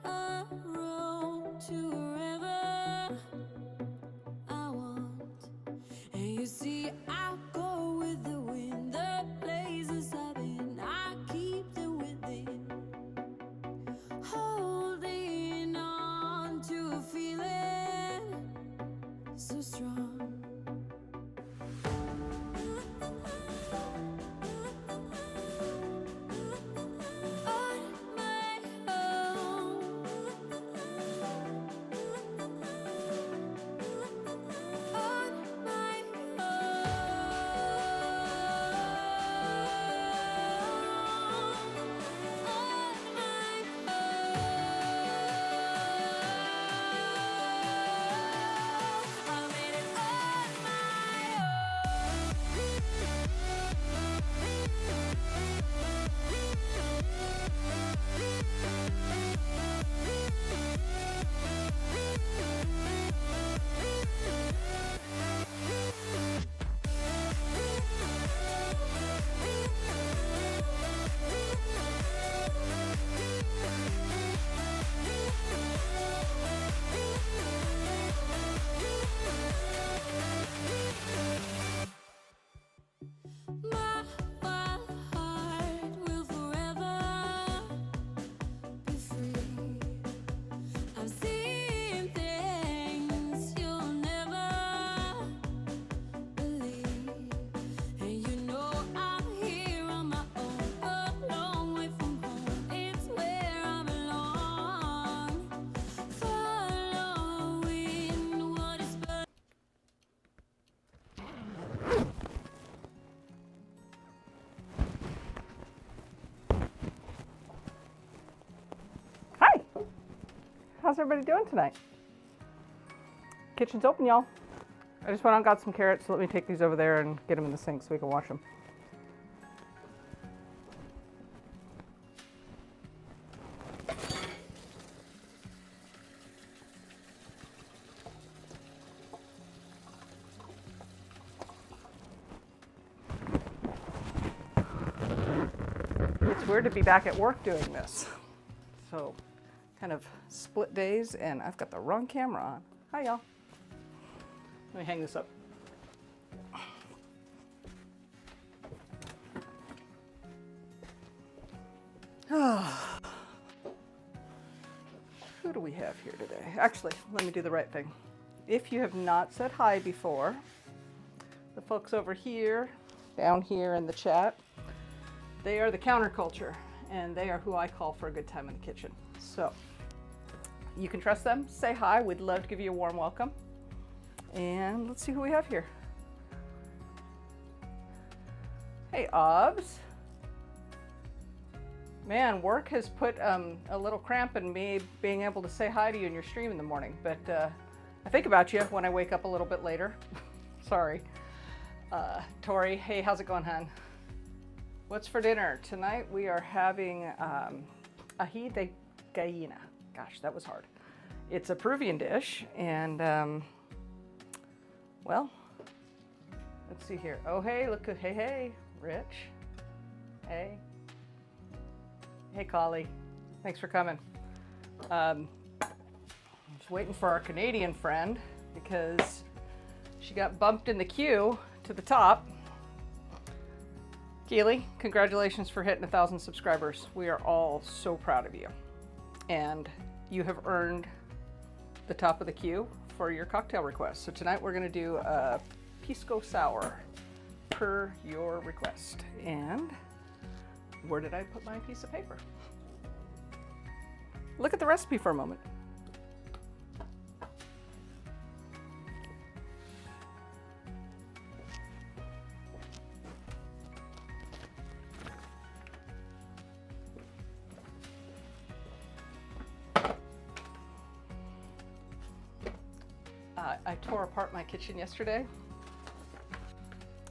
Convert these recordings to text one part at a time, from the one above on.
a road to wherever I want. And you see, I go with the wind, the places I've been, I keep them within. Holding on to a feeling so strong. How's everybody doing tonight? Kitchen's open, y'all. I just went out and got some carrots, so let me take these over there and get them in the sink so we can wash them. It's weird to be back at work doing this. So, kind of split days, and I've got the wrong camera on. Hi, y'all. Let me hang this up. Who do we have here today? Actually, let me do the right thing. If you have not said hi before, the folks over here, down here in the chat, they are the counterculture, and they are who I call for a good time in the kitchen. So you can trust them. Say hi. We'd love to give you a warm welcome. And let's see who we have here. Hey, Obs. Man, work has put a little cramp in me being able to say hi to you in your stream in the morning. But I think about you when I wake up a little bit later. Sorry. Tori, hey, how's it going, hon? What's for dinner? Tonight we are having Aji de Gallina. Gosh, that was hard. It's a Peruvian dish, and well, let's see here. Oh, hey, look at, hey, Rich. Hey. Hey, Collie. Thanks for coming. Just waiting for our Canadian friend because she got bumped in the queue to the top. Keely, congratulations for hitting 1,000 subscribers. We are all so proud of you. And you have earned the top of the queue for your cocktail request. So tonight we're gonna do a Pisco Sour per your request. And where did I put my piece of paper? Look at the recipe for a moment. I tore apart my kitchen yesterday,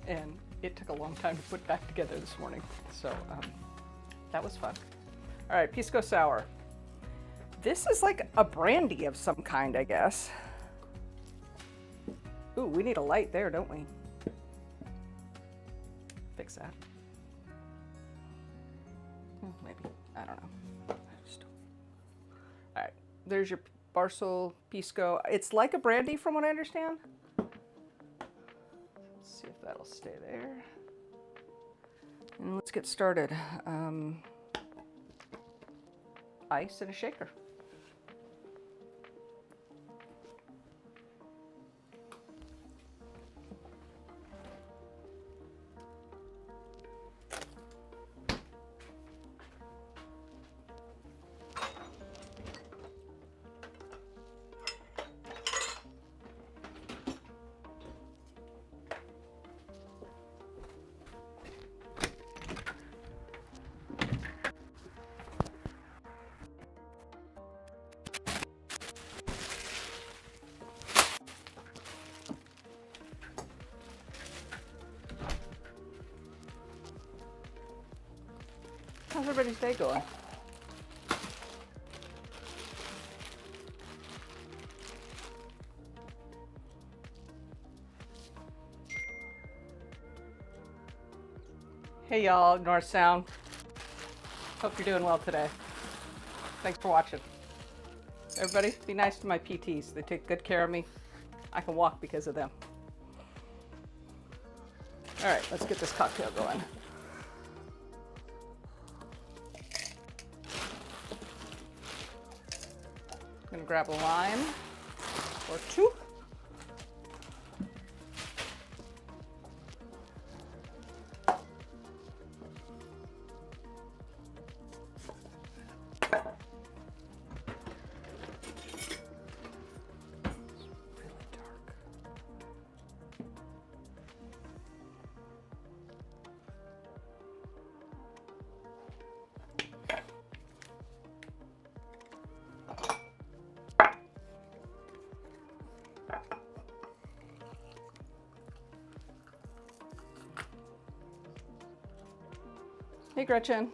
and it took a long time to put back together this morning. So that was fun. All right, Pisco Sour. This is like a brandy of some kind, I guess. Ooh, we need a light there, don't we? Fix that. Maybe, I don't know. I just don't. there's your Barcel Pisco. It's like a brandy from what I understand. Let's see if that'll stay there. And let's get started. Ice and a shaker. How's everybody's day going? Hey y'all, North Sound. Hope you're doing well today. Thanks for watching. Everybody, be nice to my PTs. They take good care of me. I can walk because of them. All right, let's get this cocktail going. I'm gonna grab a lime or two. Hey, Gretchen.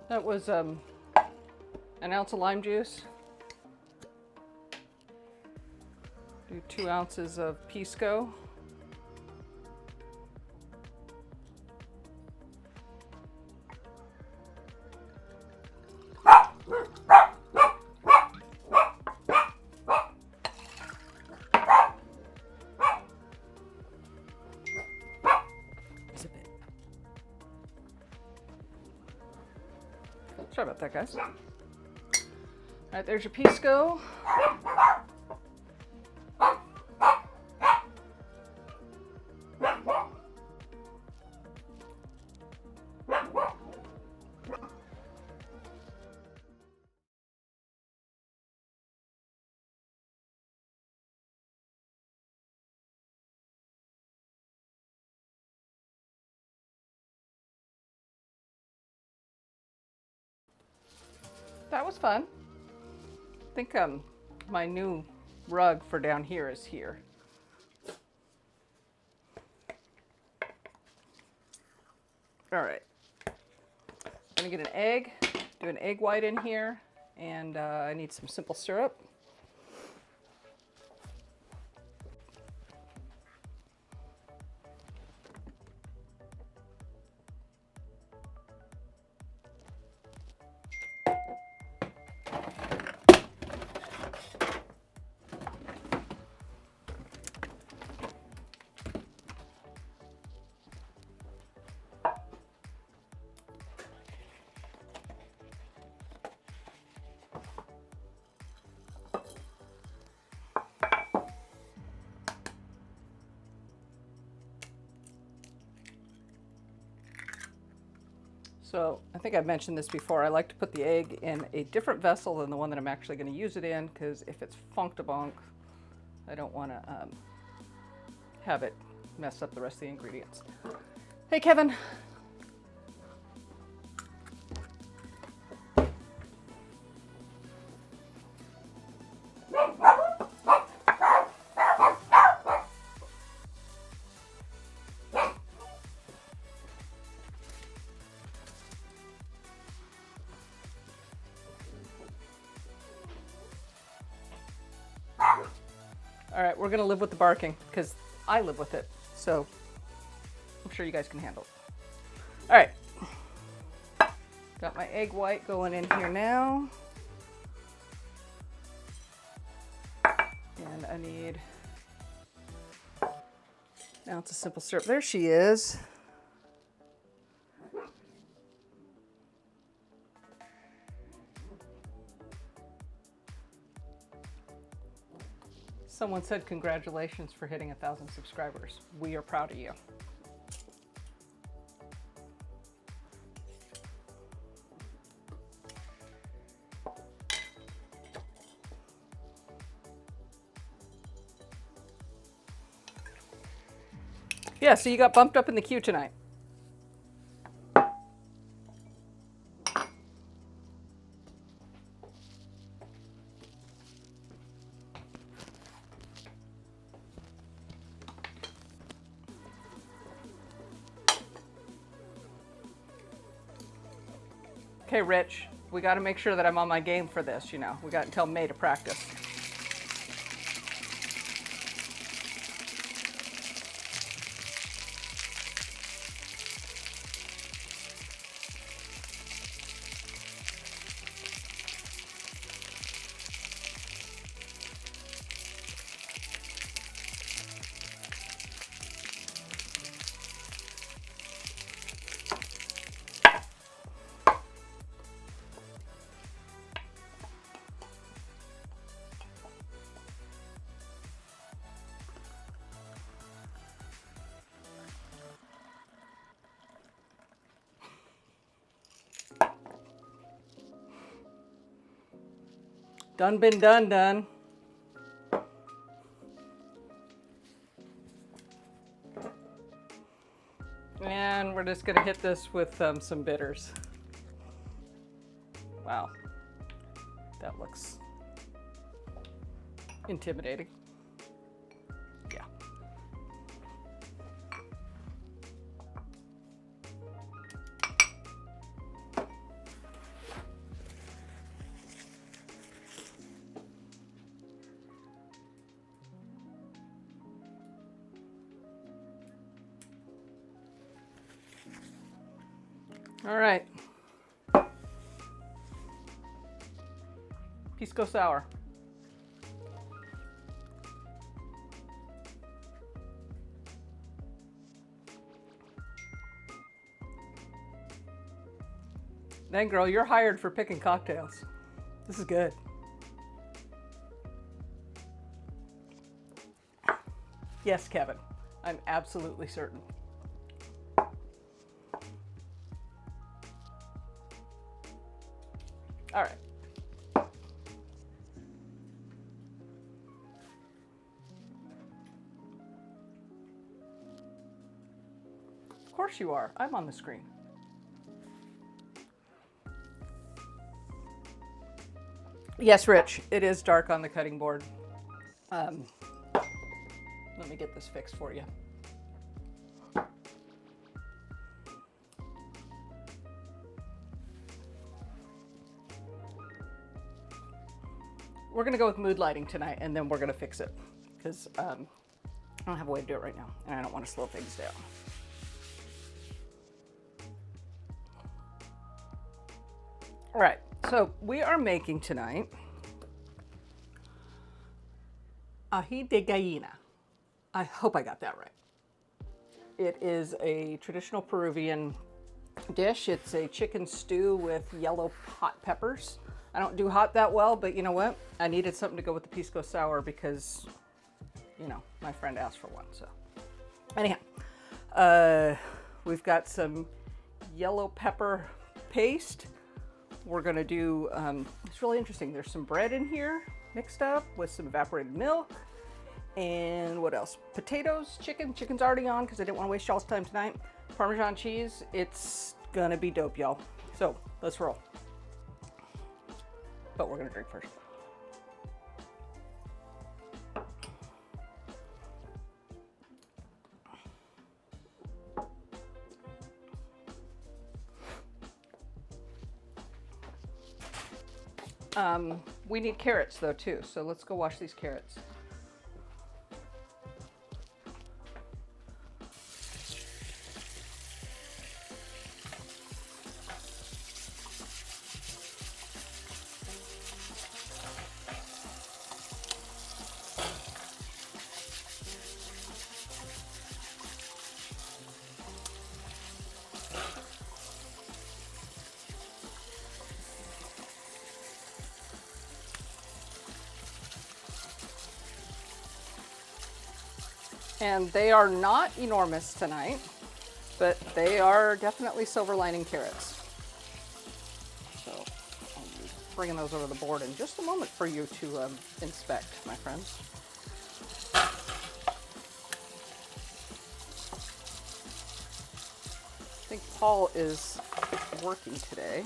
That was an ounce of lime juice. Do 2 ounces of Pisco. Sorry about that, guys. All right, there's your Pisco. That was fun. I think my new rug for down here is here. All right. I'm gonna get an egg, do an egg white in here, and I need some simple syrup. So I think I've mentioned this before. I like to put the egg in a different vessel than the one that I'm actually going to use it in, because if it's funk-to-bonk, I don't want to have it mess up the rest of the ingredients. Hey, Kevin. All right, we're gonna live with the barking because I live with it. So I'm sure you guys can handle it. All right. Got my egg white going in here now. And I need an ounce of simple syrup. There she is. Someone said congratulations for hitting 1,000 subscribers. We are proud of you. Yeah, so you got bumped up in the queue tonight. Okay, Rich, we got to make sure that I'm on my game for this, you know. We got until May to practice. Done been done. And we're just gonna hit this with some bitters. Wow, that looks intimidating. Yeah. All right. Pisco Sour. Then girl, you're hired for picking cocktails. This is good. Yes, Kevin. I'm absolutely certain. All right. Of course you are. I'm on the screen. Yes, Rich, it is dark on the cutting board. Let me get this fixed for you. We're gonna go with mood lighting tonight, and then we're gonna fix it because I don't have a way to do it right now, and I don't want to slow things down. All right, so we are making tonight Aji de Gallina. I hope I got that right. It is a traditional Peruvian dish. It's a chicken stew with yellow hot peppers. I don't do hot that well, but you know what? I needed something to go with the Pisco Sour because, you know, my friend asked for one, so. Anyhow, we've got some yellow pepper paste. We're gonna do, it's really interesting. There's some bread in here mixed up with some evaporated milk. And what else? Potatoes, chicken. Chicken's already on because I didn't want to waste y'all's time tonight. Parmesan cheese. It's gonna be dope, y'all. So let's roll. But we're gonna drink first. We need carrots though too, so let's go wash these carrots. And they are not enormous tonight, but they are definitely silver lining carrots. So I'll be bringing those over the board in just a moment for you to inspect, my friends. I think Paul is working today.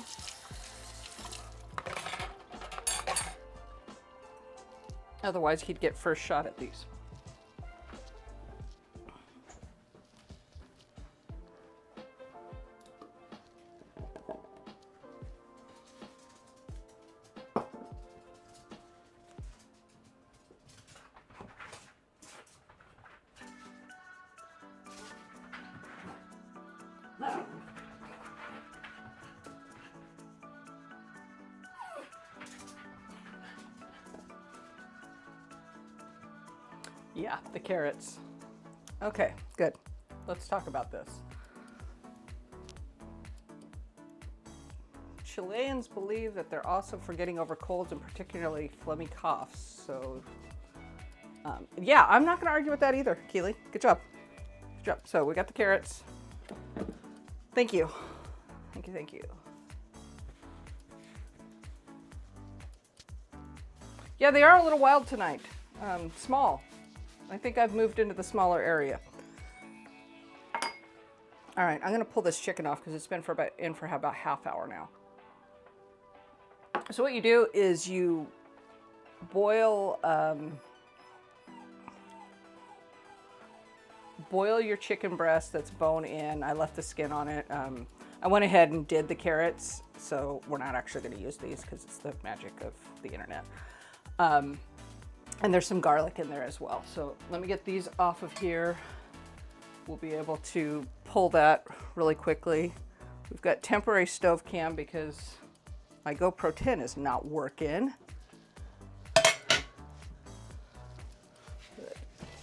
Otherwise, he'd get first shot at these. Yeah, the carrots. Okay, good. Let's talk about this. Chileans believe that they're awesome for getting over colds and particularly phlegmy coughs. So, yeah, I'm not going to argue with that either, Keely. Good job. Good job. So we got the carrots. Thank you. Thank you, thank you. Yeah, they are a little wild tonight. Small. I think I've moved into the smaller area. All right, I'm gonna pull this chicken off because it's been in for about half hour now. So what you do is you boil your chicken breast that's bone in. I left the skin on it. I went ahead and did the carrots, so we're not actually gonna use these because it's the magic of the internet. And there's some garlic in there as well. So let me get these off of here. We'll be able to pull that really quickly. We've got temporary stove cam because my GoPro 10 is not working.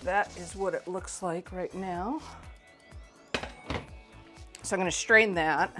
That is what it looks like right now. So I'm gonna strain that.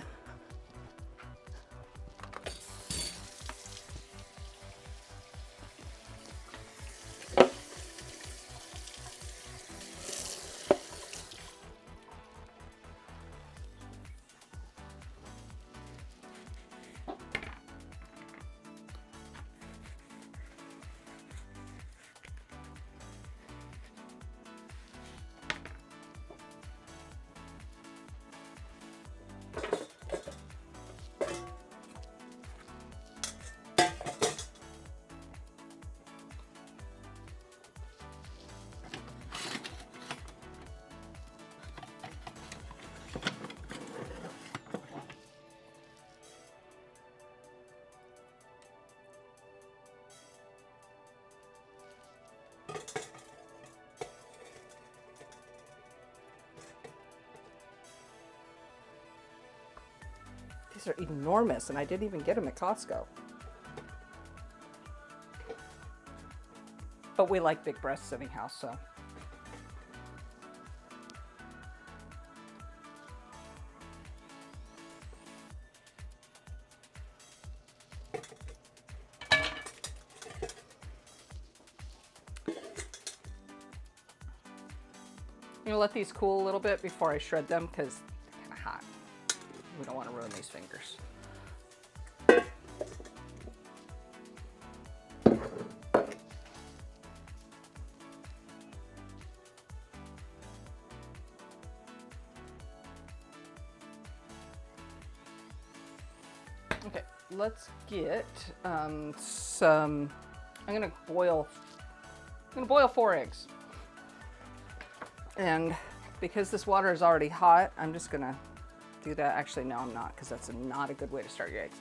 These are enormous, and I didn't even get them at Costco. But we like big breasts anyhow, so. I'm gonna let these cool a little bit before I shred them because they're kind of hot. We don't want to ruin these fingers. Okay, let's get some. I'm gonna boil 4 eggs, and because this water is already hot, I'm just gonna do that. Actually, no, I'm not, because that's not a good way to start your eggs.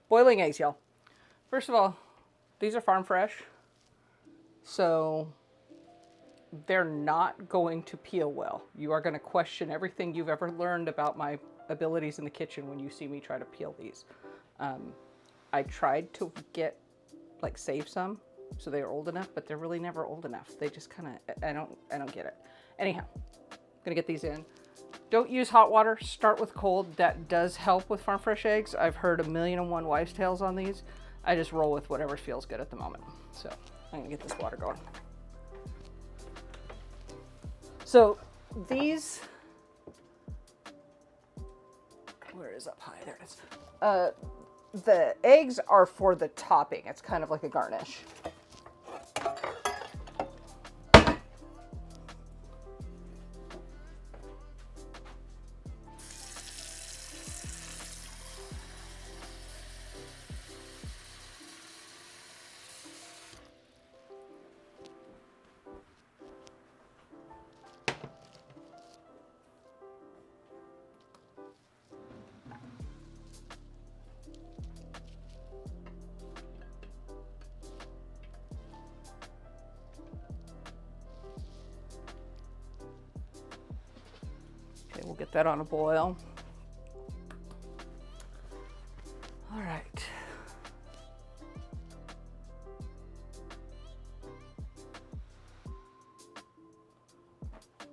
Boiling eggs, y'all. First of all, these are farm fresh, so they're not going to peel well. You are going to question everything you've ever learned about my abilities in the kitchen when you see me try to peel these. I tried to save some so they're old enough, but they're really never old enough. They just kind of, I don't get it. Anyhow, I'm gonna get these in. Don't use hot water, start with cold. That does help with farm fresh eggs. I've heard 1,000,001 wives' tales on these. I just roll with whatever feels good at the moment. So I'm gonna get this water going. So these, where is up high? There it is. The eggs are for the topping. It's kind of like a garnish. Okay, we'll get that on a boil. All right.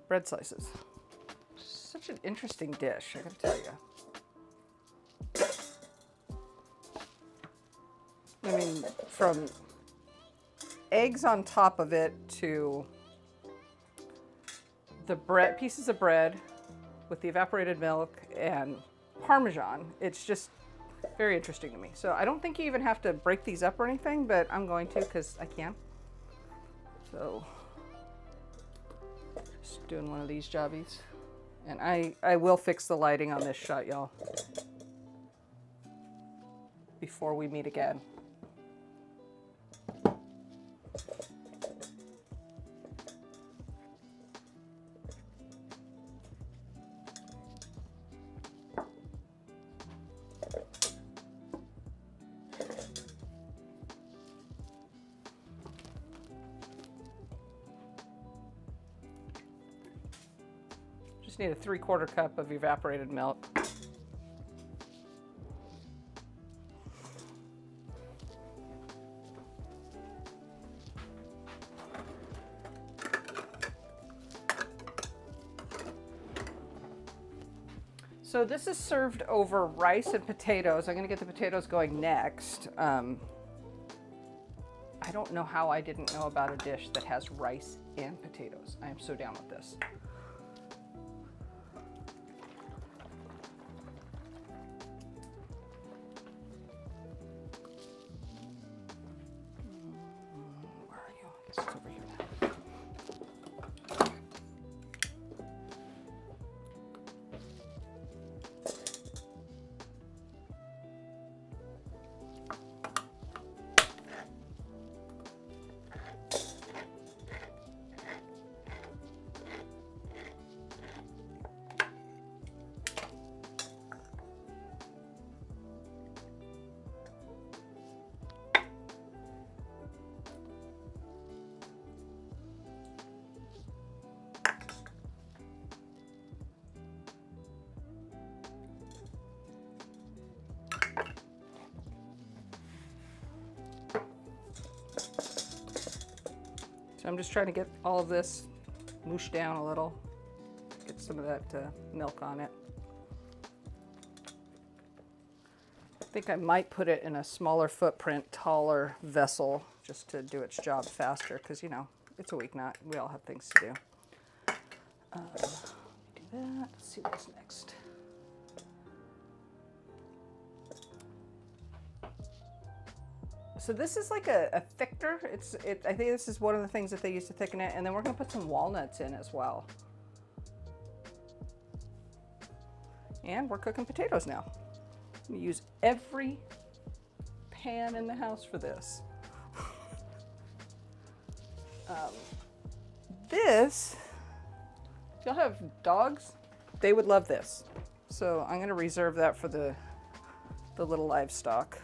Bread slices. Such an interesting dish, I gotta tell you. I mean, from eggs on top of it to the bread, pieces of bread with the evaporated milk and Parmesan. It's just very interesting to me. So I don't think you even have to break these up or anything, but I'm going to because I can. So just doing one of these jobbies. And I will fix the lighting on this shot, y'all, before we meet again. Just need a 3/4 cup of evaporated milk. So this is served over rice and potatoes. I'm gonna get the potatoes going next. I don't know how I didn't know about a dish that has rice and potatoes. I am so down with this. Where are you? I guess it's over here now. So I'm just trying to get all of this mooshed down a little, get some of that milk on it. I think I might put it in a smaller footprint, taller vessel just to do its job faster because, you know, it's a weeknight. We all have things to do. Do that. Let's see what's next. So this is like a thickener. I think this is one of the things that they use to thicken it. And then we're gonna put some walnuts in as well. And we're cooking potatoes now. We use every pan in the house for this. This, if y'all have dogs, they would love this. So I'm gonna reserve that for the little livestock.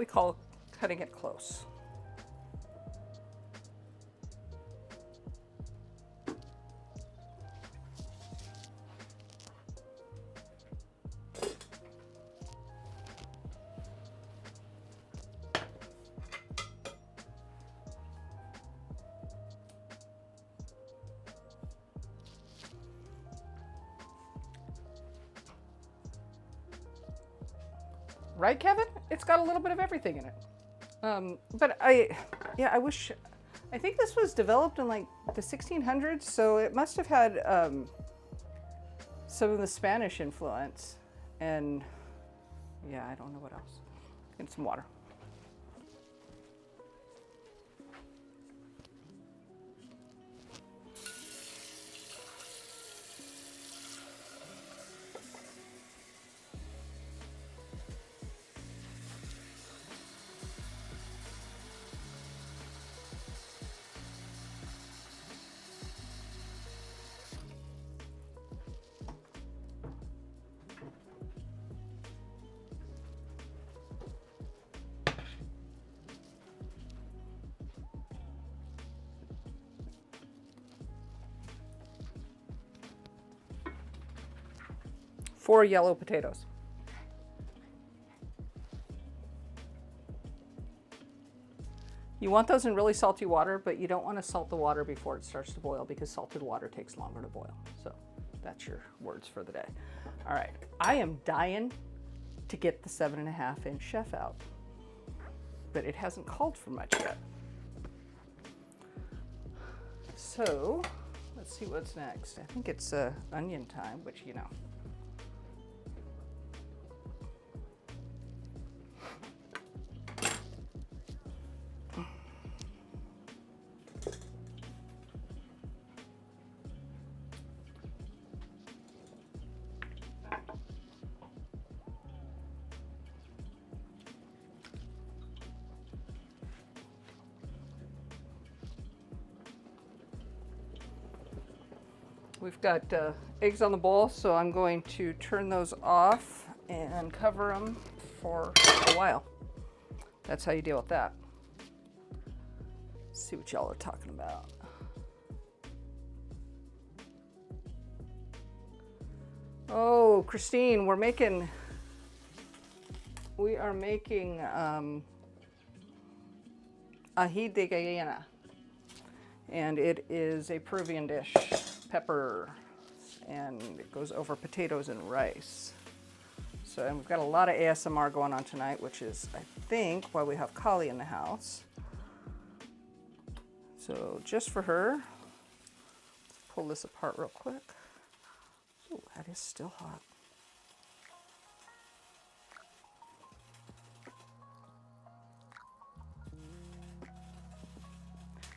we call cutting it close. Right, Kevin? It's got a little bit of everything in it. But I think this was developed in like the 1600s, so it must have had some of the Spanish influence. And yeah, I don't know what else. And some water. Four yellow potatoes. You want those in really salty water, but you don't want to salt the water before it starts to boil because salted water takes longer to boil. So that's your words for the day. All right, I am dying to get the 7.5-inch chef out, but it hasn't called for much yet. So let's see what's next. I think it's onion time, which, you know. We've got eggs on the bowl, so I'm going to turn those off and cover them for a while. That's how you deal with that. Let's see what y'all are talking about. Oh, Christine, we are making Aji de Gallina, and it is a Peruvian dish. Pepper, and it goes over potatoes and rice. So, and we've got a lot of ASMR going on tonight, which is, I think, why we have Kali in the house. So just for her, let's pull this apart real quick. Oh, that is still hot.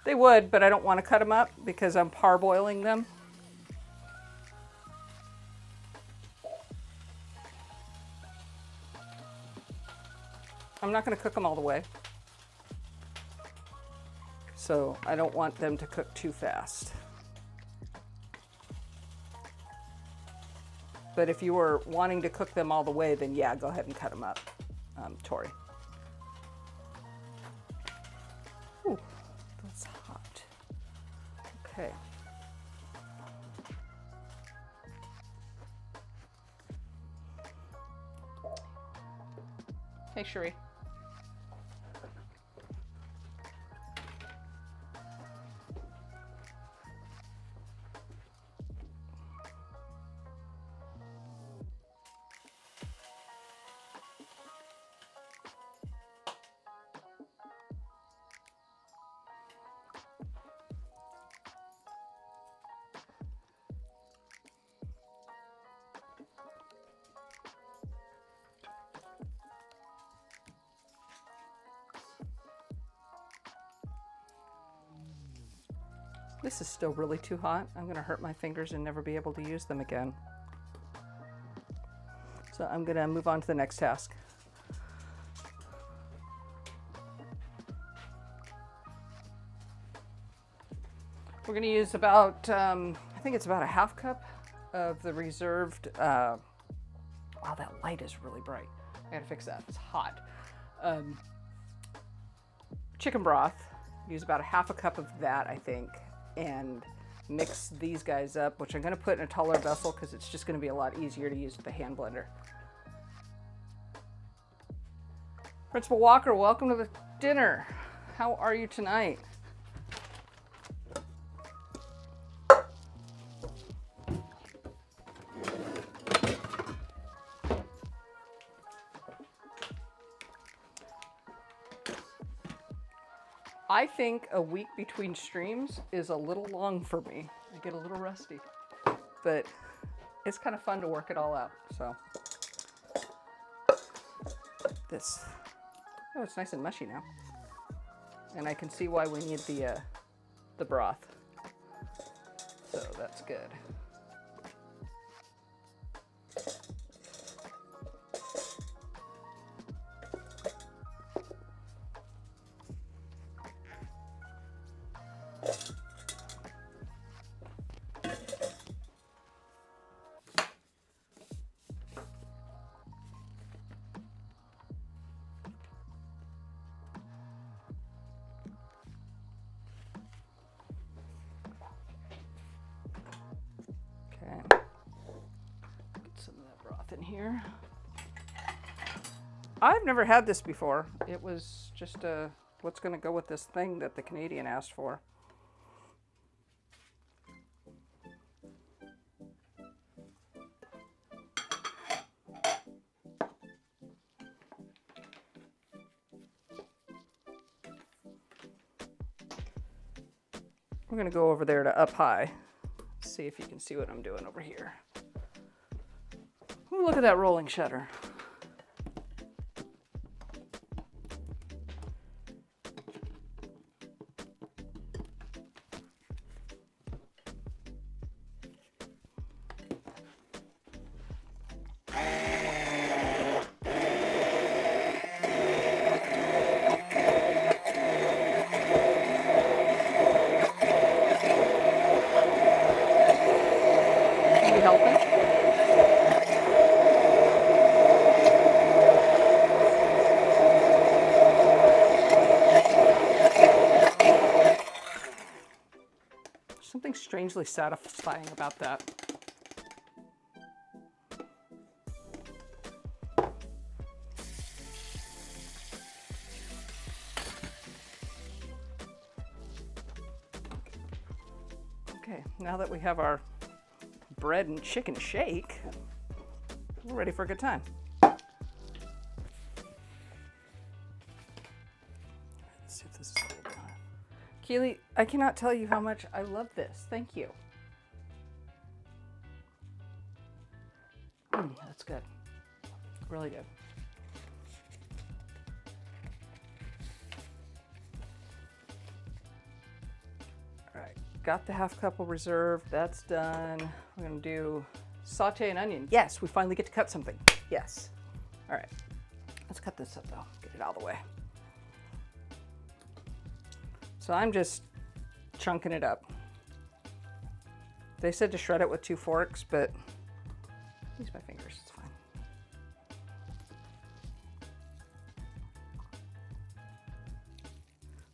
They would, but I don't want to cut them up because I'm parboiling them. I'm not going to cook them all the way. So I don't want them to cook too fast. But if you were wanting to cook them all the way, then yeah, go ahead and cut them up, Tori. Ooh, that's hot. Okay. Hey, Sheree. This is still really too hot. I'm gonna hurt my fingers and never be able to use them again. So I'm gonna move on to the next task. We're gonna use about, I think it's about a half cup of the reserved, wow, that light is really bright. I gotta fix that, it's hot. chicken broth. Use about a half a cup of that, I think, and mix these guys up, which I'm going to put in a taller vessel because it's just going to be a lot easier to use with the hand blender. Principal Walker, welcome to the dinner. How are you tonight? I think a week between streams is a little long for me. I get a little rusty, but it's kind of fun to work it all out. So this, oh, it's nice and mushy now. And I can see why we need the broth. So that's good. In here. I've never had this before. It was just what's going to go with this thing that the Canadian asked for. We're going to go over there to up high. See if you can see what I'm doing over here. Ooh, look at that rolling shutter. Are you helping? Something strangely satisfying about that. Okay, now that we have our bread and chicken shake, we're ready for a good time. Let's see if this is all done. Keely, I cannot tell you how much I love this. Thank you. That's good. Really good. All right, got the half cup of reserve. That's done. We're gonna do saute an onion. Yes, we finally get to cut something. Yes. All right, let's cut this up though. Get it out of the way. So I'm just chunking it up. They said to shred it with 2 forks, but use my fingers, it's fine.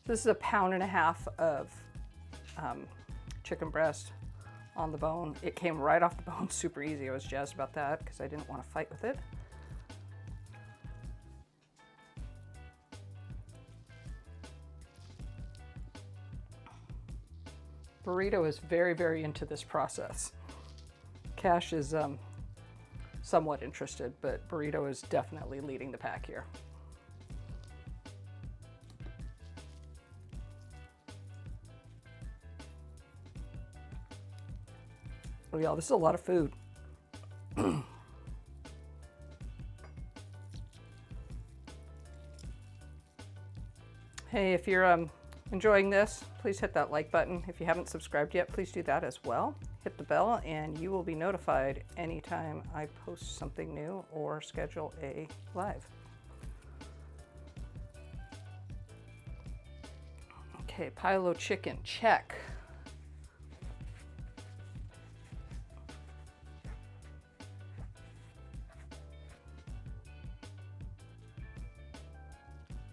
This is a 1.5 pounds of chicken breast on the bone. It came right off the bone, super easy. I was jazzed about that because I didn't want to fight with it. Burrito is very, very into this process. Cash is somewhat interested, but Burrito is definitely leading the pack here. Oh y'all, this is a lot of food. Hey, if you're enjoying this, please hit that like button. If you haven't subscribed yet, please do that as well. Hit the bell and you will be notified anytime I post something new or schedule a live. Okay, Pilo chicken, check.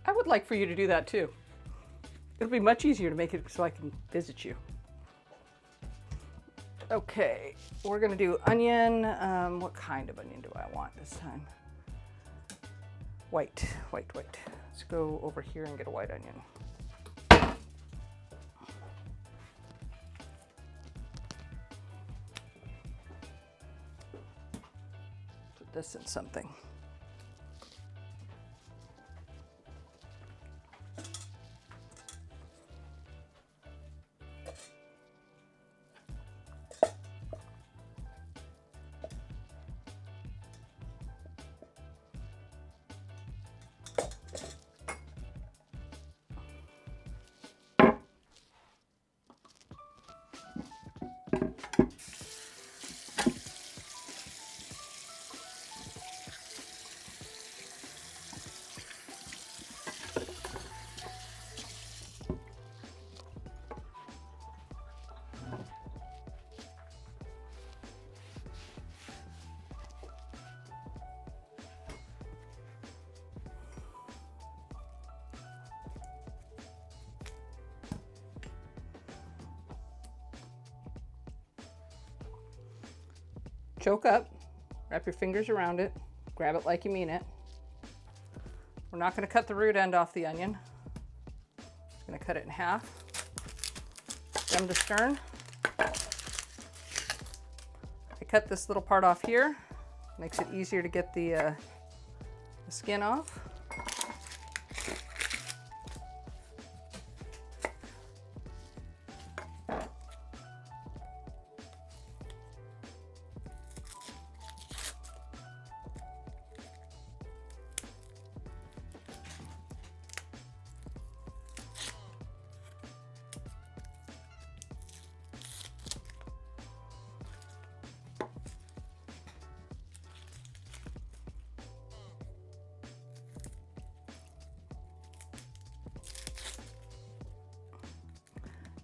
I would like for you to do that too. It'll be much easier to make it so I can visit you. Okay, we're gonna do onion. What kind of onion do I want this time? White. Let's go over here and get a white onion. Put this in something. Choke up, wrap your fingers around it, grab it like you mean it. We're not going to cut the root end off the onion. Just going to cut it in half, stem to stern. I cut this little part off here, makes it easier to get the skin off.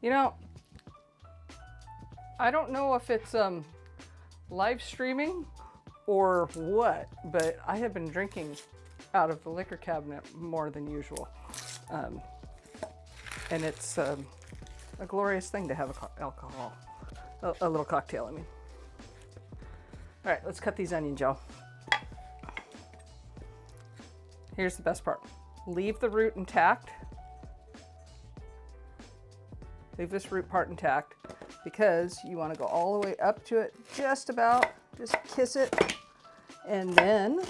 You know, I don't know if it's live streaming or what, but I have been drinking out of the liquor cabinet more than usual. And it's a glorious thing to have alcohol, a little cocktail, I mean. All right, let's cut these onions, y'all. Here's the best part. Leave the root intact. Leave this root part intact because you want to go all the way up to it, just about, just kiss it, and then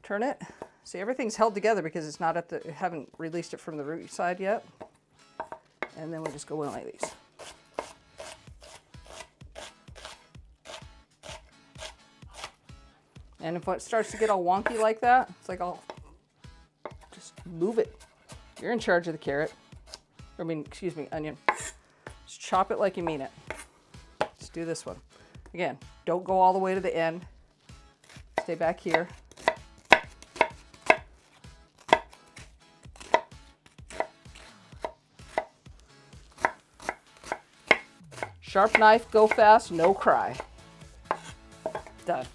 turn it. See, everything's held together because it's not at the, haven't released it from the root side yet. And then we'll just go in like these. And if it starts to get all wonky like that, it's like I'll just move it. You're in charge of the carrot. I mean, excuse me, onion. Just chop it like you mean it. Let's do this one. Again, don't go all the way to the end. Stay back here. Sharp knife, go fast, no cry. Done.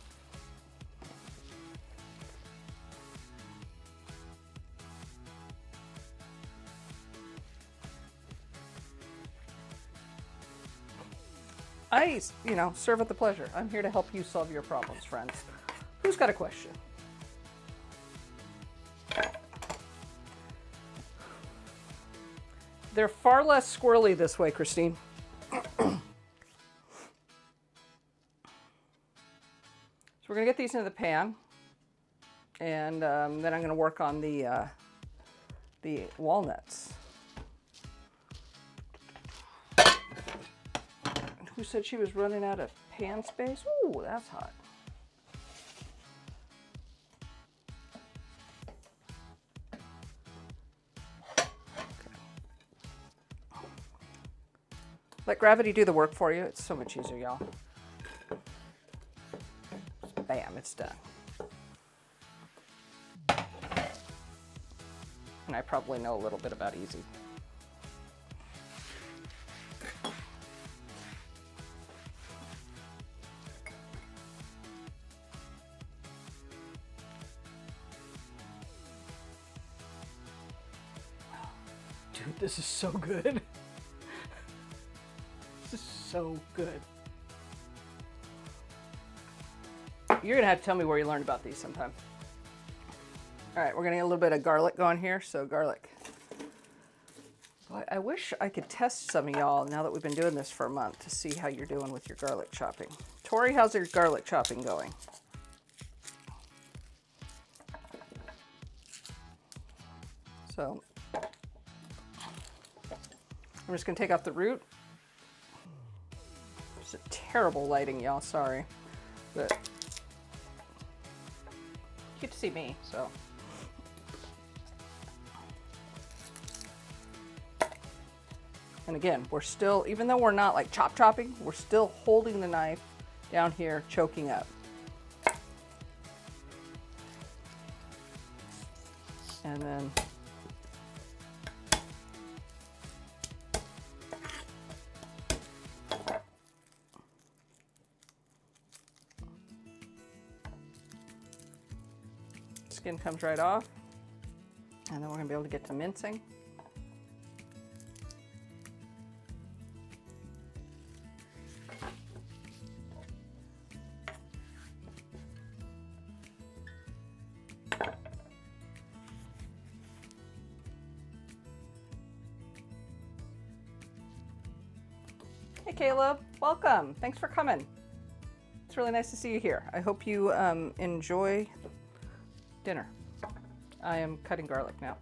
I, serve at the pleasure. I'm here to help you solve your problems, friends. Who's got a question? They're far less squirrely this way, Christine. So we're gonna get these into the pan, and then I'm gonna work on the walnuts. Who said she was running out of pan space? Ooh, that's hot. Okay. Let gravity do the work for you. It's so much easier, y'all. Bam, it's done. And I probably know a little bit about easy. Dude, this is so good. This is so good. You're gonna have to tell me where you learned about these sometime. All right, we're gonna get a little bit of garlic going here. So garlic. Boy, I wish I could test some of y'all now that we've been doing this for a month to see how you're doing with your garlic chopping. Tori, how's your garlic chopping going? So I'm just gonna take off the root. It's a terrible lighting, y'all, sorry. But you get to see me, so. And again, we're still, even though we're not like chopping, we're still holding the knife down here, choking up. And then skin comes right off. And then we're gonna be able to get to mincing. Hey Caleb, welcome. Thanks for coming. It's really nice to see you here. I hope you enjoy dinner. I am cutting garlic now.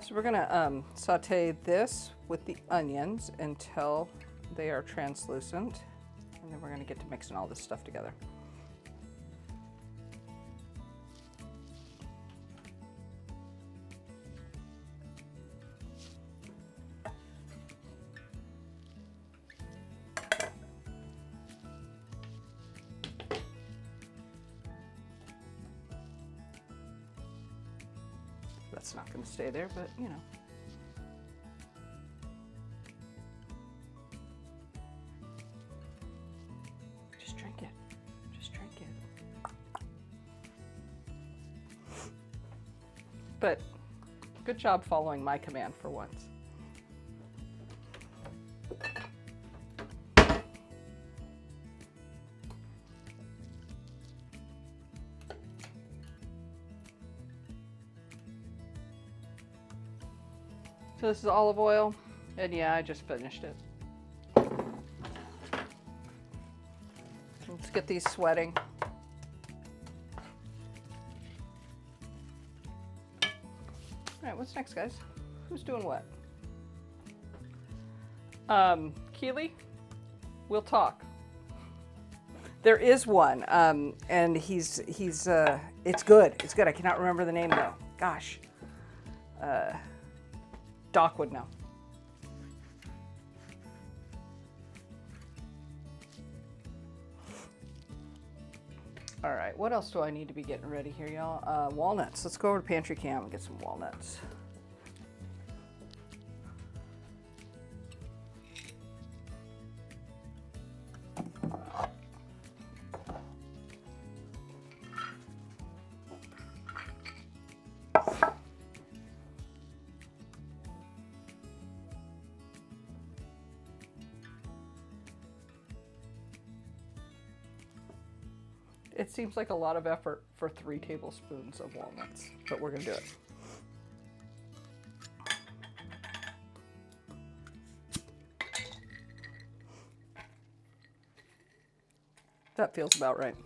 So we're gonna saute this with the onions until they are translucent, and then we're gonna get to mixing all this stuff together. That's not going to stay there, but you know. Just drink it. Just drink it. But good job following my command for once. So this is olive oil, and yeah, I just finished it. Let's get these sweating. All right, what's next, guys? Who's doing what? Keely, we'll talk. There is one, and it's good. It's good. I cannot remember the name though. Gosh. Doc would know. All right, what else do I need to be getting ready here, y'all? Walnuts. Let's go over to Pantry Cam and get some walnuts. It seems like a lot of effort for 3 tablespoons of walnuts, but we're gonna do it. That feels about right.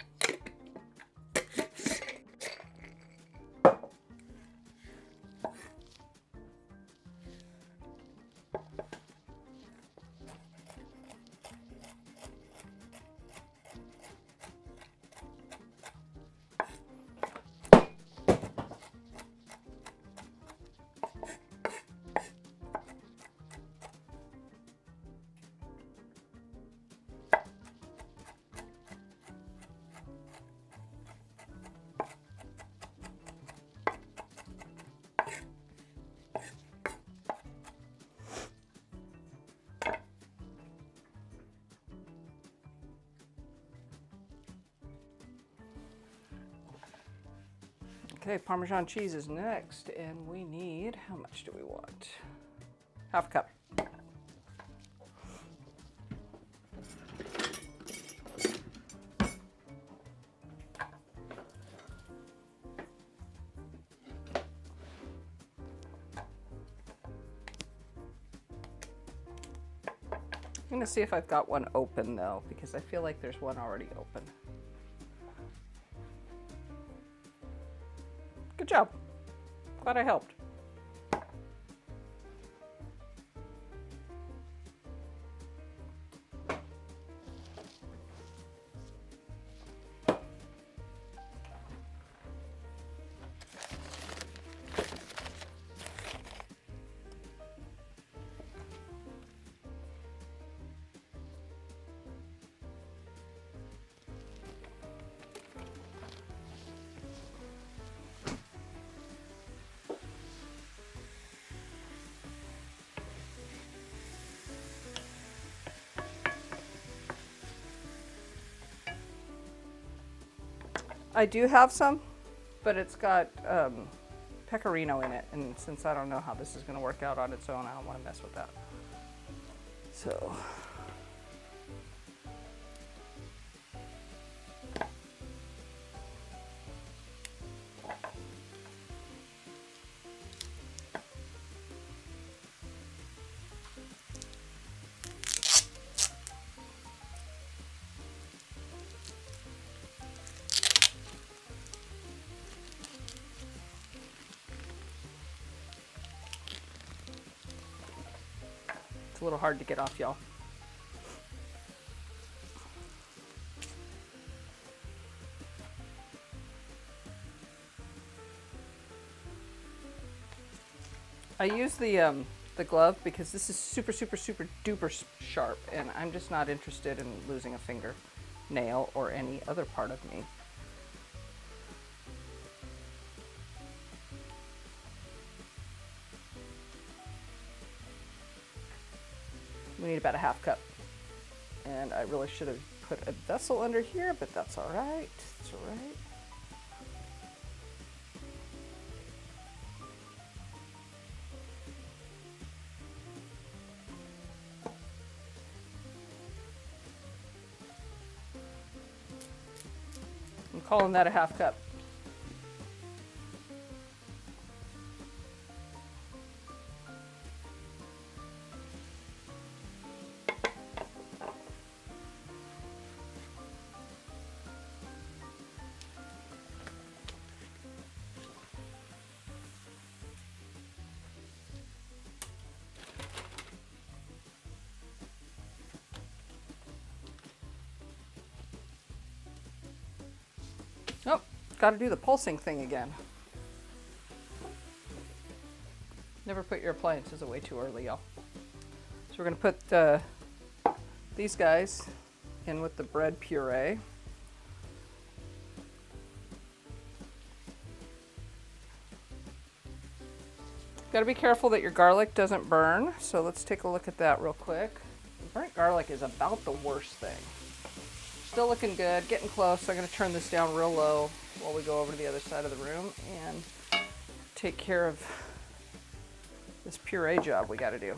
Okay, Parmesan cheese is next, and we need, how much do we want? Half a cup. I'm gonna see if I've got one open though, because I feel like there's one already open. Good job. Glad I helped. I do have some, but it's got pecorino in it, and since I don't know how this is going to work out on its own, I don't want to mess with that. So it's a little hard to get off, y'all. I use the glove because this is super duper sharp, and I'm just not interested in losing a finger, nail, or any other part of me. We need about a half cup, and I really should have put a vessel under here, but that's all right. It's all right. I'm calling that a half cup. Oh, got to do the pulsing thing again. Never put your appliances away too early, y'all. So we're going to put these guys in with the bread puree. Got to be careful that your garlic doesn't burn, so let's take a look at that real quick. Burnt garlic is about the worst thing. Still looking good, getting close, so I'm going to turn this down real low while we go over to the other side of the room and take care of this puree job we got to do.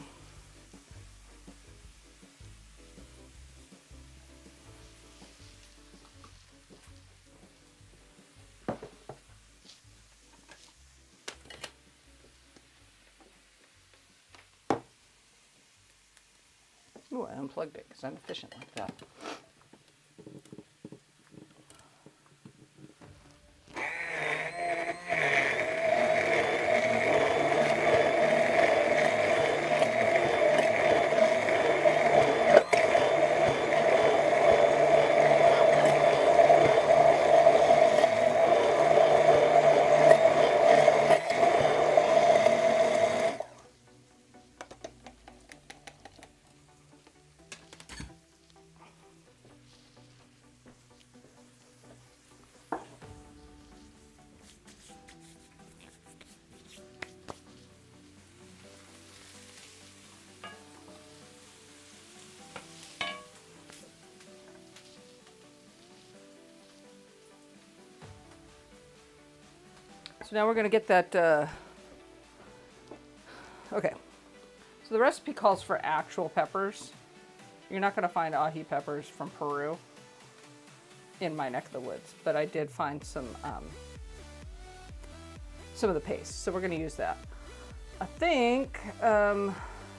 Ooh, I unplugged it because I'm efficient like that. So now we're going to get that, okay. So the recipe calls for actual peppers. You're not going to find ají peppers from Peru in my neck of the woods, but I did find some of the paste. So we're going to use that. I think,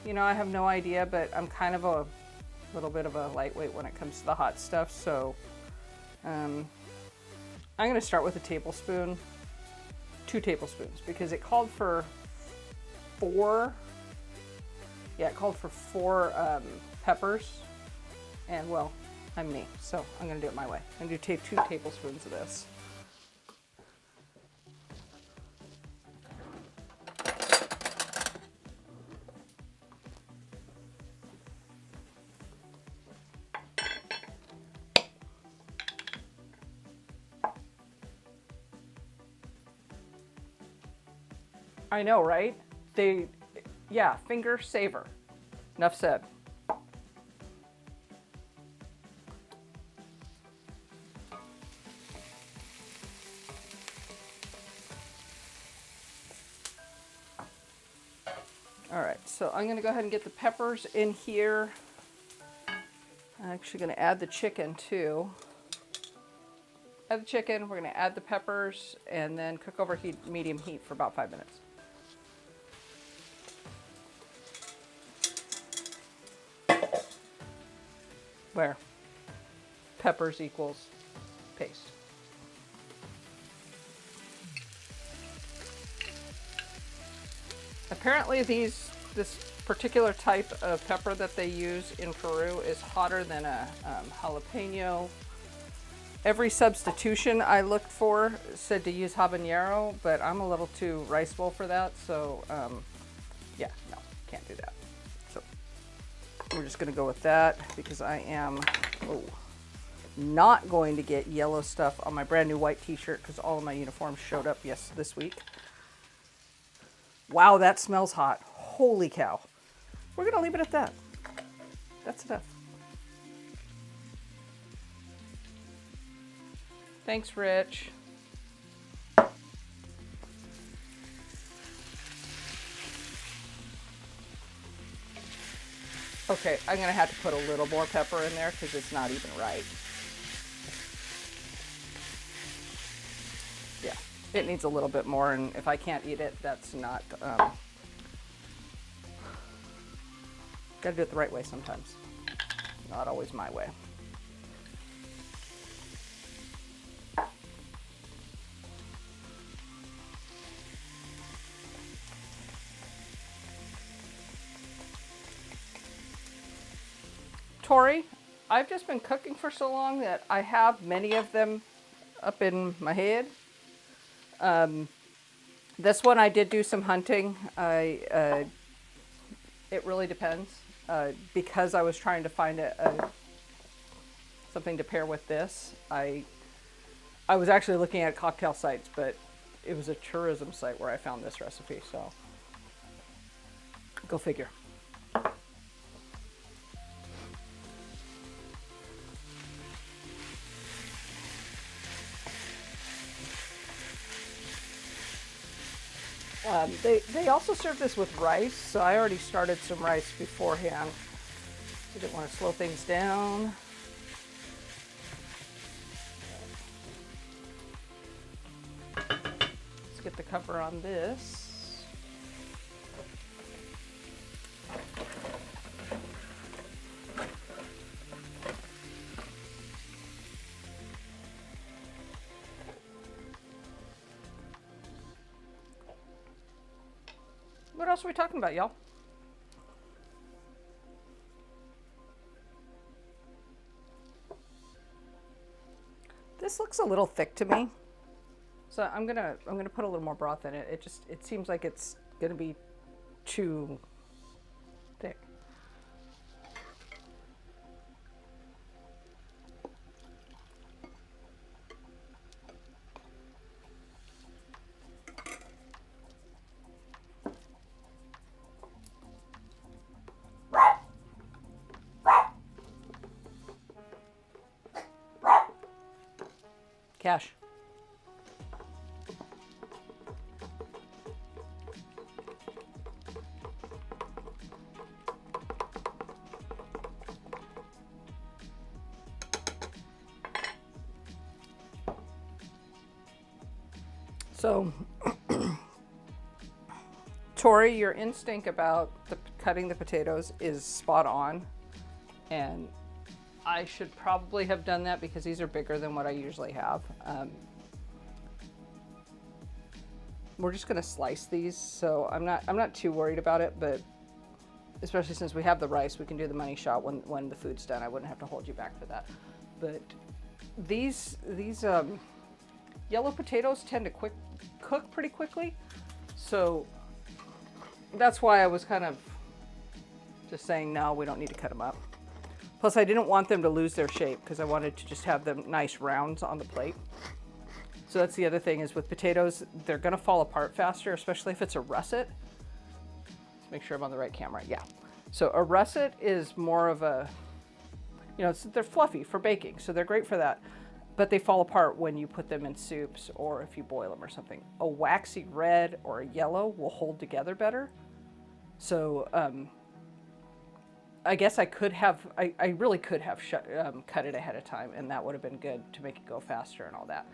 you know, I have no idea, but I'm kind of a little bit of a lightweight when it comes to the hot stuff. So I'm going to start with a tablespoon, 2 tablespoons, because it called for 4. Yeah, it called for 4 peppers, and well, I'm me, so I'm gonna do it my way. I'm gonna do 2 tablespoons of this. I know, right? Yeah, finger saver. Enough said. All right, so I'm gonna go ahead and get the peppers in here. I'm actually gonna add the chicken too. Add the chicken, we're gonna add the peppers, and then cook over medium heat for about 5 minutes. Where peppers equals paste. Apparently this particular type of pepper that they use in Peru is hotter than a jalapeno. Every substitution I looked for said to use habanero, but I'm a little too rice bowl for that, so yeah, no, can't do that. So we're just gonna go with that because I am not going to get yellow stuff on my brand new white t-shirt because all of my uniforms showed up this week. Wow, that smells hot. Holy cow. We're gonna leave it at that. That's enough. Thanks, Rich. Okay, I'm gonna have to put a little more pepper in there because it's not even right. Yeah, it needs a little bit more, and if I can't eat it, that's not, gotta do it the right way sometimes. Not always my way. Tori, I've just been cooking for so long that I have many of them up in my head. This one I did do some hunting. It really depends. Because I was trying to find something to pair with this. I was actually looking at cocktail sites, but it was a tourism site where I found this recipe, so go figure. They also serve this with rice, so I already started some rice beforehand. I didn't want to slow things down. Let's get the cover on this. What else are we talking about, y'all? This looks a little thick to me, so I'm gonna put a little more broth in it. It seems like it's gonna be too thick. Cash. So, Tori, your instinct about cutting the potatoes is spot on. And I should probably have done that because these are bigger than what I usually have. We're just gonna slice these, so I'm not too worried about it, but especially since we have the rice, we can do the money shot when the food's done. I wouldn't have to hold you back for that. But these yellow potatoes tend to cook pretty quickly, so that's why I was kind of just saying, no, we don't need to cut them up. Plus, I didn't want them to lose their shape because I wanted to just have them nice rounds on the plate. So that's the other thing is with potatoes, they're gonna fall apart faster, especially if it's a russet. Let's make sure I'm on the right camera. Yeah. So a russet is more of a, they're fluffy for baking, so they're great for that. But they fall apart when you put them in soups or if you boil them or something. A waxy red or a yellow will hold together better. So I guess I really could have cut it ahead of time, and that would have been good to make it go faster and all that.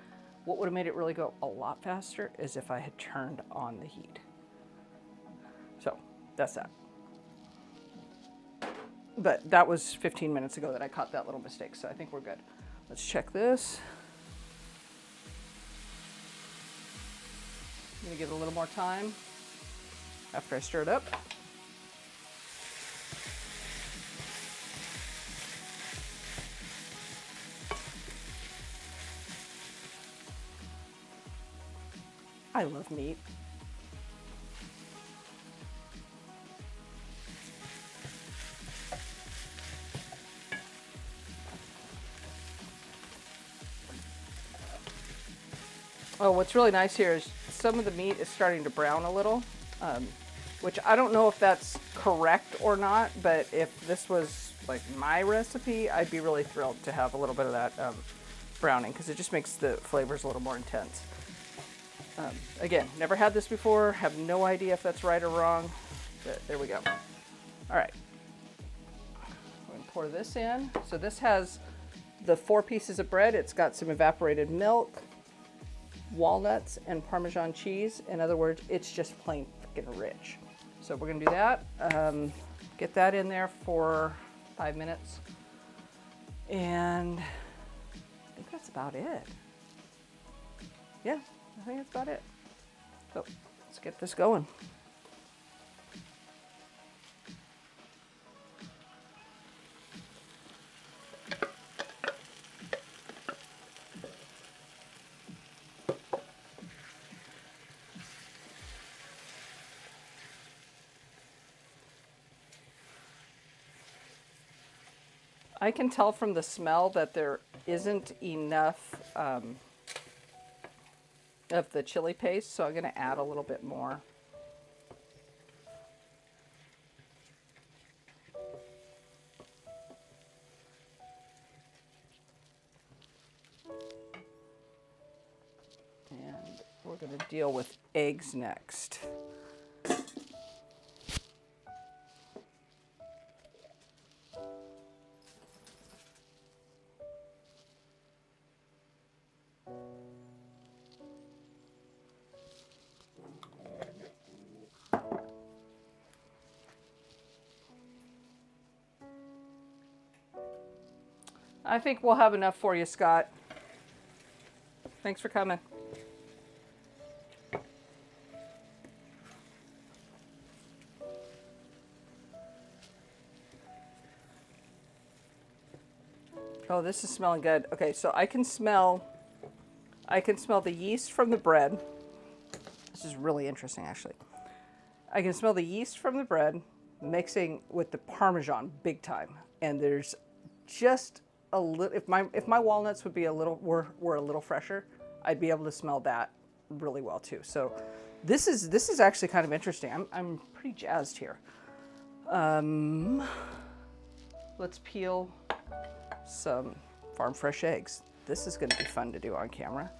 What would have made it really go a lot faster is if I had turned on the heat. So that's that. But that was 15 minutes ago that I caught that little mistake, so I think we're good. Let's check this. I'm gonna give it a little more time after I stir it up. I love meat. Oh, what's really nice here is some of the meat is starting to brown a little, which I don't know if that's correct or not, but if this was like my recipe, I'd be really thrilled to have a little bit of that browning because it just makes the flavors a little more intense. Again, never had this before, have no idea if that's right or wrong, but there we go. All right, I'm gonna pour this in. So this has the 4 pieces of bread. It's got some evaporated milk, walnuts, and Parmesan cheese. In other words, it's just plain freaking rich. So we're gonna do that. Get that in there for 5 minutes. And I think that's about it. Yeah, I think that's about it. So let's get this going. I can tell from the smell that there isn't enough of the chili paste, so I'm going to add a little bit more. And we're going to deal with eggs next. I think we'll have enough for you, Scott. Thanks for coming. Oh, this is smelling good. Okay, so I can smell the yeast from the bread. This is really interesting, actually. I can smell the yeast from the bread mixing with the Parmesan big time. And there's just a little, if my walnuts would be were a little fresher, I'd be able to smell that really well too. So this is actually kind of interesting. I'm pretty jazzed here. Let's peel some farm fresh eggs. This is going to be fun to do on camera.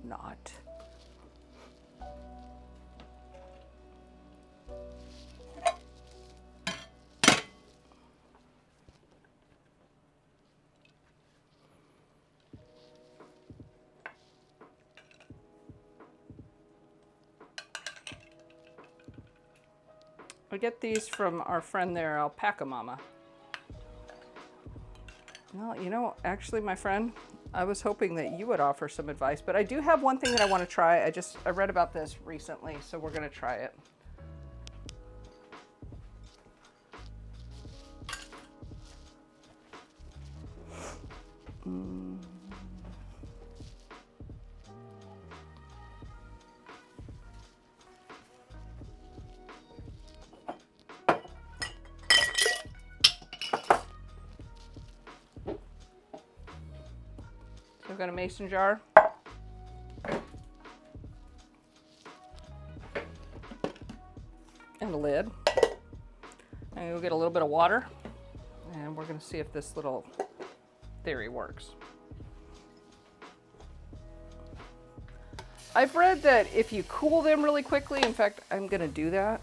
Not. I get these from our friend there, Alpaca Mama. Well, you know, actually, my friend, I was hoping that you would offer some advice, but I do have one thing that I want to try. I read about this recently, so we're going to try it. I've got a mason jar. And a lid. And we'll get a little bit of water. And we're going to see if this little theory works. I've read that if you cool them really quickly, in fact, I'm going to do that.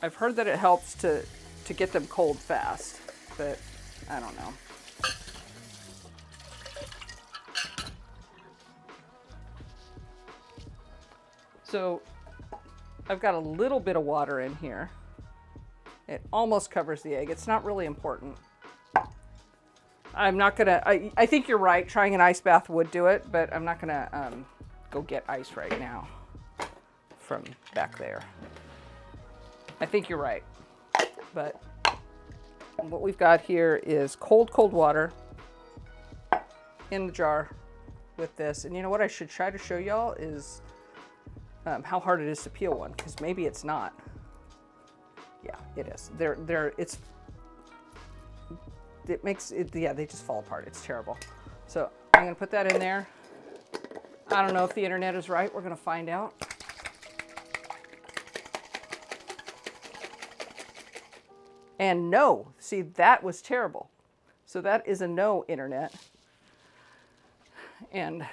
I've heard that it helps to get them cold fast, but I don't know. So I've got a little bit of water in here. It almost covers the egg. It's not really important. I'm not gonna, I think you're right, trying an ice bath would do it, but I'm not gonna go get ice right now from back there. I think you're right, but what we've got here is cold water in the jar with this. And you know what I should try to show y'all is how hard it is to peel one, because maybe it's not. Yeah, it is. It makes it, yeah, they just fall apart. It's terrible. So I'm gonna put that in there. I don't know if the internet is right. We're gonna find out. And no, see, that was terrible. So that is a no, internet. And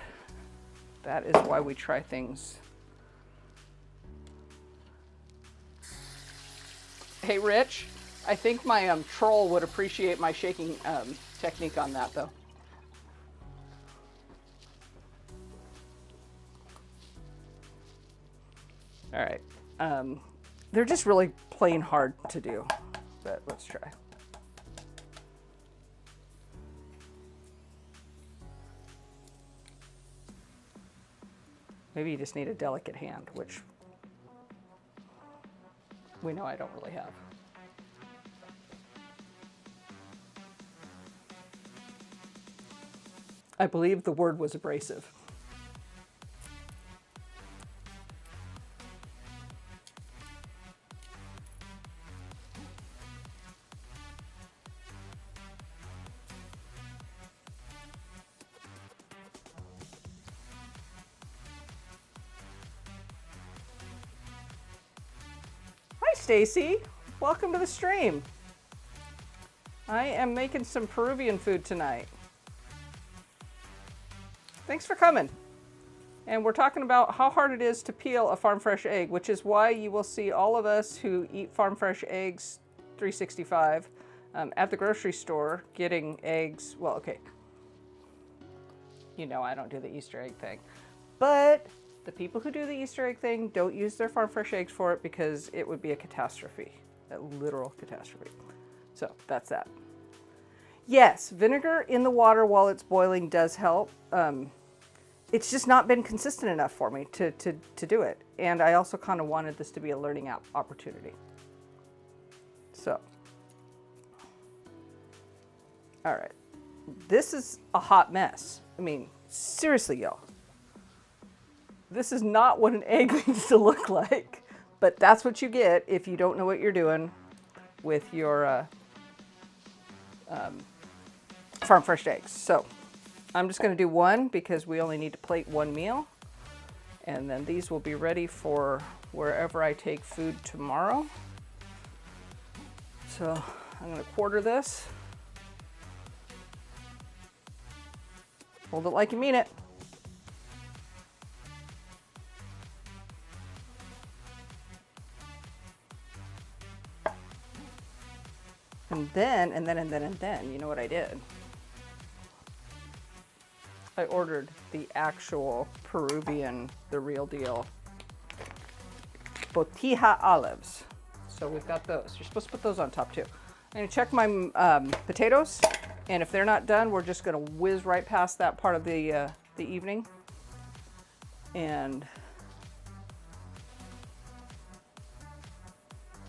that is why we try things. Hey, Rich, I think my troll would appreciate my shaking technique on that, though. All right. They're just really plain hard to do. But let's try. Maybe you just need a delicate hand, which we know I don't really have. I believe the word was abrasive. Stacy, welcome to the stream. I am making some Peruvian food tonight. Thanks for coming. And we're talking about how hard it is to peel a farm fresh egg, which is why you will see all of us who eat farm fresh eggs 365 at the grocery store getting eggs. Well, okay. You know I don't do the Easter egg thing, but the people who do the Easter egg thing don't use their farm fresh eggs for it because it would be a catastrophe, a literal catastrophe. So that's that. Yes, vinegar in the water while it's boiling does help. It's just not been consistent enough for me to do it. And I also kind of wanted this to be a learning opportunity. So, all right. This is a hot mess. I mean, seriously, y'all. This is not what an egg needs to look like, but that's what you get if you don't know what you're doing with your farm fresh eggs. So I'm just going to do one because we only need to plate one meal, and then these will be ready for wherever I take food tomorrow. So I'm going to quarter this. Hold it like you mean it. And then, you know what I did? I ordered the actual Peruvian, the real deal botija olives. So we've got those. You're supposed to put those on top too. I'm gonna check my potatoes, and if they're not done, we're just gonna whiz right past that part of the evening. And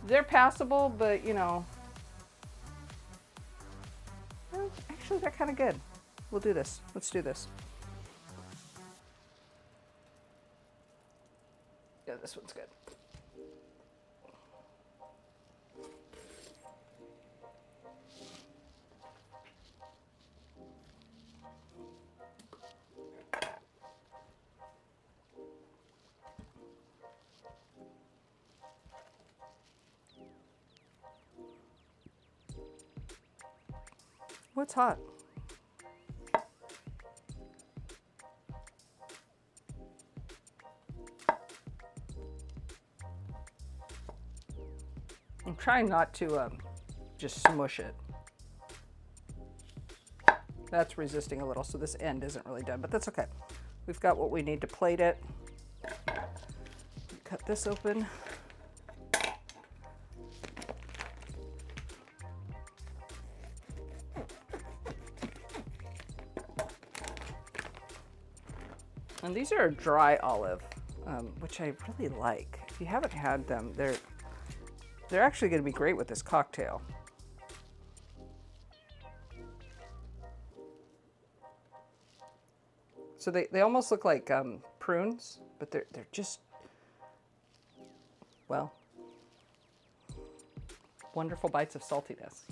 they're passable, but you know, well, actually they're kind of good. We'll do this. Let's do this. Yeah, this one's good. What's hot? I'm trying not to just smush it. That's resisting a little, so this end isn't really done, but that's okay. We've got what we need to plate it. Cut this open. And these are a dry olive, which I really like. If you haven't had them, they're actually going to be great with this cocktail. So they almost look like prunes, but they're just, well, wonderful bites of saltiness.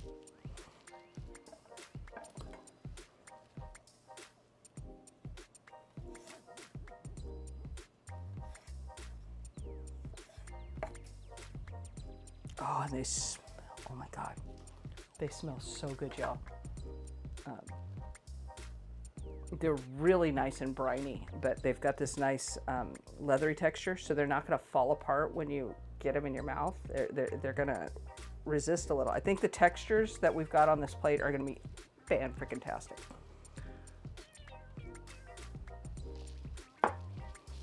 Oh, and they smell, oh my God. They smell so good, y'all. They're really nice and briny, but they've got this nice leathery texture, so they're not gonna fall apart when you get them in your mouth. They're gonna resist a little. I think the textures that we've got on this plate are gonna be fan-freaking-tastic.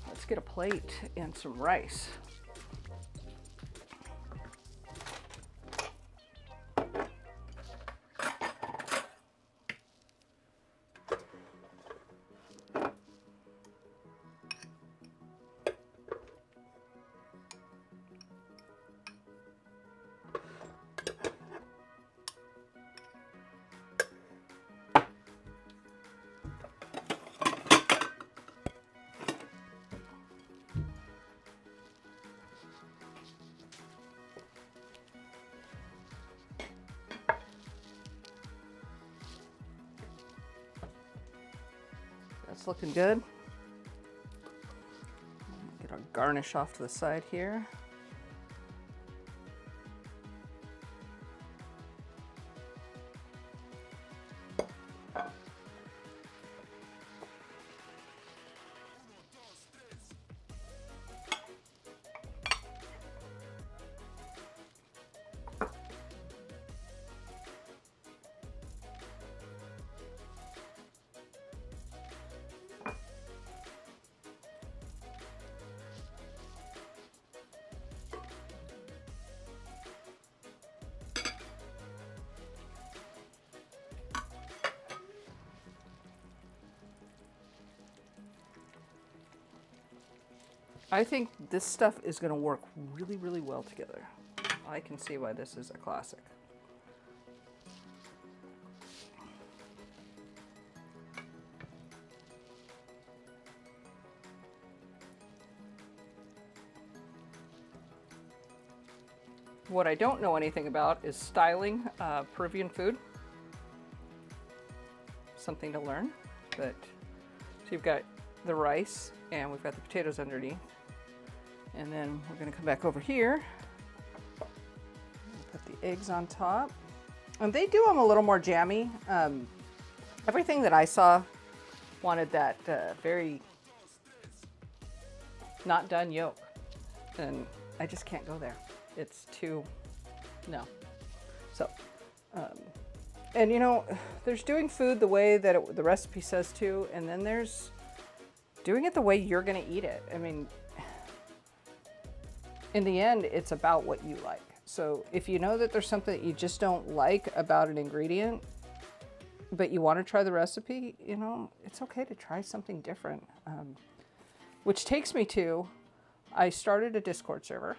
Let's get a plate and some rice. That's looking good. Get our garnish off to the side here. I think this stuff is going to work really, really well together. I can see why this is a classic. What I don't know anything about is styling Peruvian food. Something to learn. But so you've got the rice and we've got the potatoes underneath. And then we're going to come back over here. Put the eggs on top. And they do them a little more jammy. Everything that I saw wanted that very not done yolk. And I just can't go there. It's too, no. So, and you know, there's doing food the way that the recipe says to, and then there's doing it the way you're gonna eat it. I mean, in the end, it's about what you like. So if you know that there's something that you just don't like about an ingredient, but you want to try the recipe, you know, it's okay to try something different. Which takes me to, I started a Discord server,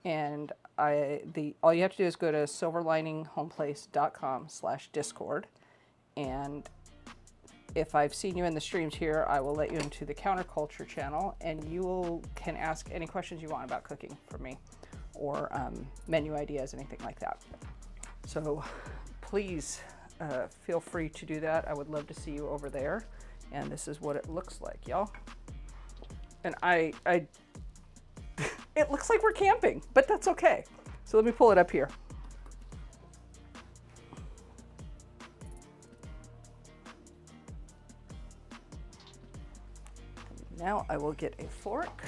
and all you have to do is go to silverlininghomeplace.com/discord, and if I've seen you in the streams here, I will let you into the counterculture channel, and you can ask any questions you want about cooking from me, or menu ideas, anything like that. So please feel free to do that. I would love to see you over there. And this is what it looks like, y'all. And it looks like we're camping, but that's okay. So let me pull it up here. Now I will get a fork.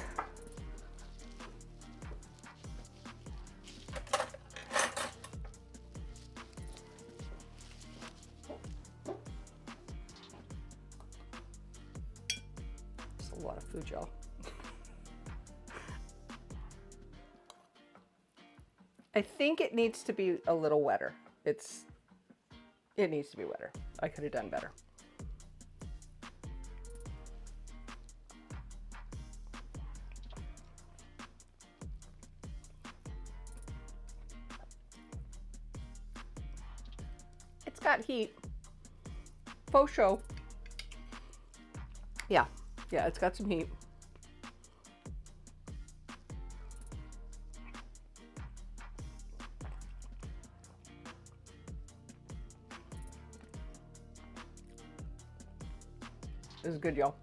It's a lot of food, y'all. I think it needs to be a little wetter. It needs to be wetter. I could have done better. It's got heat. Faux show. Yeah, it's got some heat. This is good, y'all.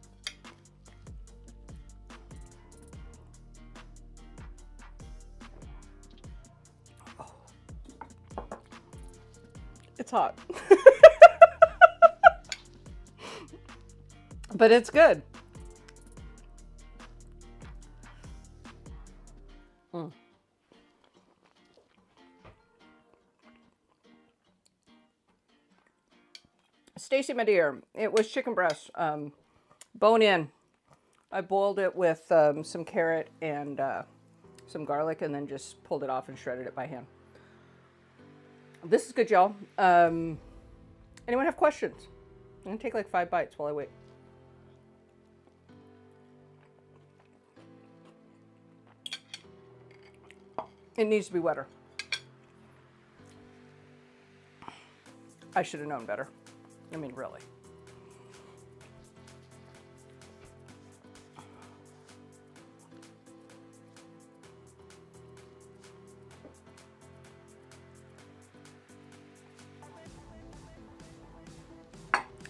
Oh. It's hot. But it's good. Stacy, my dear, it was chicken breast, bone in. I boiled it with some carrot and some garlic, and then just pulled it off and shredded it by hand. This is good, y'all. Anyone have questions? I'm gonna take like 5 bites while I wait. It needs to be wetter. I should have known better. I mean, really.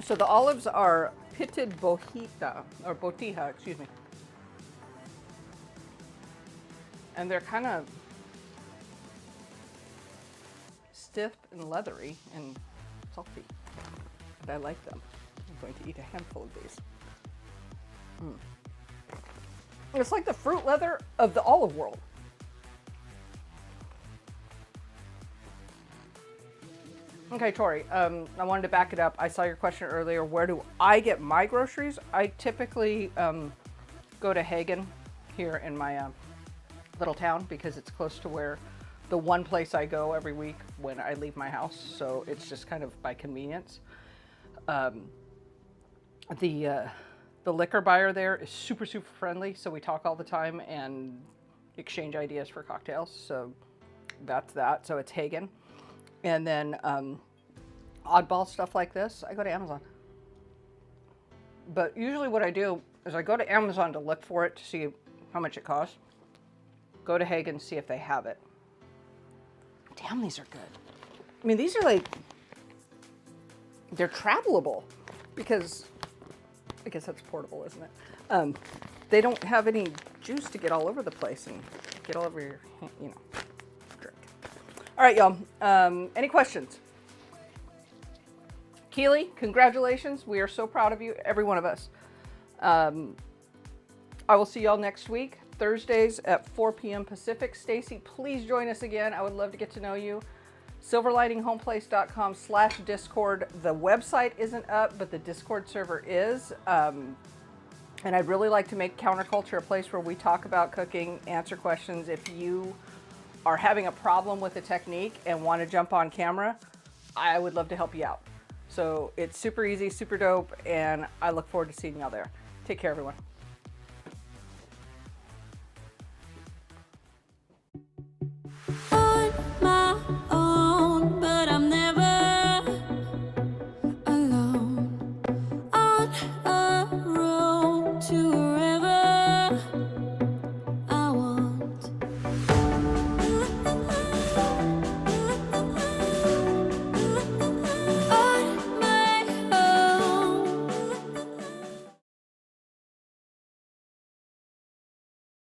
So the olives are pitted botija, excuse me. And they're kind of stiff and leathery and salty. But I like them. I'm going to eat a handful of these. It's like the fruit leather of the olive world. Okay, Tori, I wanted to back it up. I saw your question earlier. Where do I get my groceries? I typically go to Hagen here in my little town because it's close to where the one place I go every week when I leave my house. So it's just kind of by convenience. The liquor buyer there is super, super friendly. So we talk all the time and exchange ideas for cocktails. So that's that. So it's Hagen. And then oddball stuff like this, I go to Amazon. But usually what I do is I go to Amazon to look for it to see how much it costs. Go to Hagen, see if they have it. Damn, these are good. I mean, these are like, they're travelable because, I guess that's portable, isn't it? They don't have any juice to get all over the place and get all over your, you know, drink. All right, y'all. Any questions? Keely, congratulations. We are so proud of you, every one of us. I will see y'all next week, Thursdays at 4 p.m. Pacific. Stacy, please join us again. I would love to get to know you. silverlininghomeplace.com/Discord. The website isn't up, but the Discord server is. And I'd really like to make Counterculture a place where we talk about cooking, answer questions. If you are having a problem with a technique and want to jump on camera, I would love to help you out. So it's super easy, super dope, and I look forward to seeing y'all there. Take care, everyone.